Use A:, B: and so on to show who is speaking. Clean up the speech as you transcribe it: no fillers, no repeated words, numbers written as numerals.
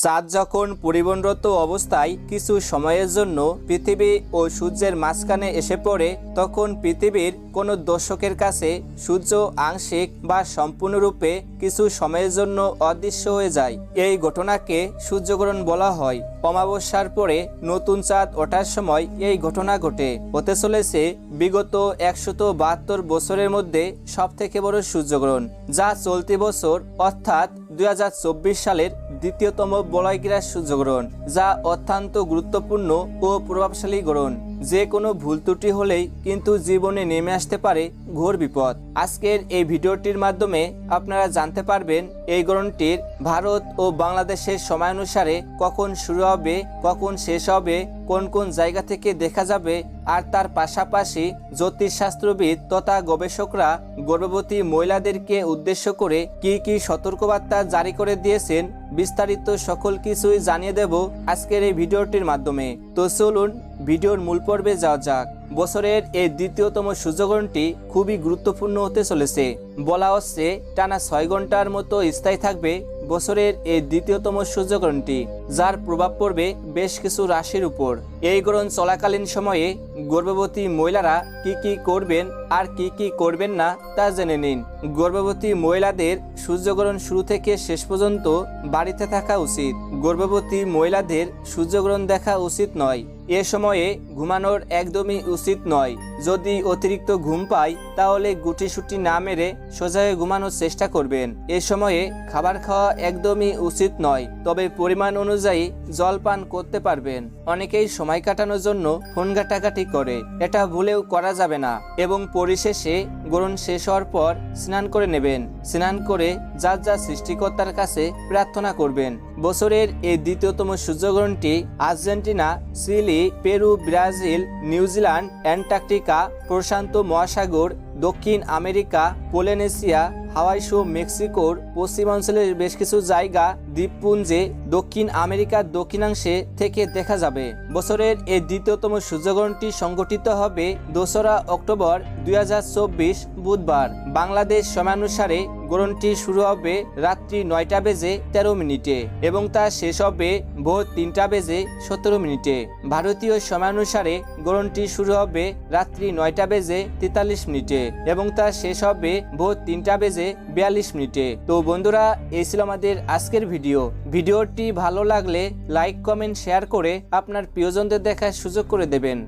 A: চাঁদ যখন পরিবহনরত অবস্থায় কিছু সময়ের জন্য পৃথিবী ও সূর্যের মাঝখানে এসে পড়ে, তখন পৃথিবীর কোনো দর্শকের কাছে সূর্য আংশিক বা সম্পূর্ণরূপে কিছু সময়ের জন্য অদৃশ্য হয়ে যায়। এই ঘটনাকে সূর্যগ্রহণ বলা হয়। অমাবস্যার পরে নতুন চাঁদ ওঠার সময় এই ঘটনা ঘটে। হতে চলেছে বিগত 172 বছরের মধ্যে সবথেকে বড় সূর্যগ্রহণ, যা চলতি বছর অর্থাৎ 2024 সালের দ্বিতীয়তম বলয়গ্রাস সূর্যগ্রহণ, যা অত্যন্ত গুরুত্বপূর্ণ ও প্রভাবশালী গ্রহণ। যে কোনো ভুল ত্রুটি হলেই কিন্তু জীবনে নেমে আসতে পারে ঘোর বিপদ। আজকের এই ভিডিওটির মাধ্যমে আপনারা জানতে পারবেন এই গ্রহণটির ভারত ও বাংলাদেশের সময় অনুসারে কখন শুরু হবে, কখন শেষ হবে, কোন কোন জায়গা থেকে দেখা যাবে, আর তার পাশাপাশি জ্যোতিষশাস্ত্রবিদ তথা গবেষকরা গর্ভবতী মহিলাদেরকে উদ্দেশ্য করে কি কি সতর্কবার্তা জারি করে দিয়েছেন, বিস্তারিত সকল কিছুই জানিয়ে দেব আজকের এই ভিডিওটির মাধ্যমে। তো চলুন ভিডিওর মূল পর্বে যাওয়া যাক। বছরের এই দ্বিতীয়তম সূর্যগ্রহণটি খুবই গুরুত্বপূর্ণ হতে চলেছে। বলা হচ্ছে টানা 6 ঘন্টার মতো স্থায়ী থাকবে বছরের এই দ্বিতীয়তম সূর্যগ্রহণটি, যার প্রভাব পড়বে বেশ কিছু রাশির উপর। এই গ্রহণ চলাকালীন সময়ে গর্ভবতী মহিলারা কি কি করবেন আর কি কি করবেন না তা জেনে নিন। গর্ভবতী মহিলাদের সূর্যগ্রহণ শুরু থেকে শেষ পর্যন্ত বাড়িতে থাকা উচিত। গর্ভবতী মহিলাদের সূর্যগ্রহণ দেখা উচিত নয়। এ সময়ে ঘুমানোর একদমই উচিত নয়। যদি অতিরিক্ত ঘুম পায় তাহলে গুটিসুটি না মেরে সোজা হয়ে ঘুমানোর চেষ্টা করবেন। এ সময়ে খাবার খাওয়া একদমই উচিত নয়, তবে পরিমাণ অনুযায়ী জল পান করতে পারবেন। অনেকেই সময় কাটানোর জন্য ফোন ঘাটাঘাটি করে, এটা ভুলেও করা যাবে না। এবং পরিশেষে গ্রহণ শেষ হওয়ার পর স্নান করে নেবেন। স্নান করে যার যা সৃষ্টিকর্তার কাছে প্রার্থনা করবেন। বছরের এই দ্বিতীয়তম সূর্যগ্রহণটি Argentina, Chile, Peru, Brazil, New Zealand, Antarctica, প্রশান্ত মহাসাগর, দক্ষিণ আমেরিকা, পলিনেশিয়া, হাওয়াই সহ মেক্সিকোর পশ্চিমাঞ্চলের বেশ কিছু জায়গা, দ্বীপপুঞ্জে, দক্ষিণ আমেরিকার দক্ষিণাংশে থেকে দেখা যাবে। বছরের এই দ্বিতীয়তম সূর্যগ্রহণটি সংঘটিত হবে 2রা অক্টোবর 2024 বুধবার। বাংলাদেশ সময়ানুসারে গ্রহণটি শুরু হবে রাত্রি 9টা বেজে 13 মিনিটে এবং তা শেষ হবে ভোর 3টা বেজে 17 মিনিটে। ভারতীয় সময়ানুসারে গ্রহণটি শুরু হবে রাত্রি 9টা বেজে 43 মিনিটে এবং তা শেষ হবে ভোর 3টা বেজে 42 মিনিটে। তো বন্ধুরা, এই ছিল আমাদের আজকের ভিডিওটি ভালো লাগলে লাইক, কমেন্ট, শেয়ার করে আপনার প্রিয়জনদের দেখার সুযোগ করে দেবেন।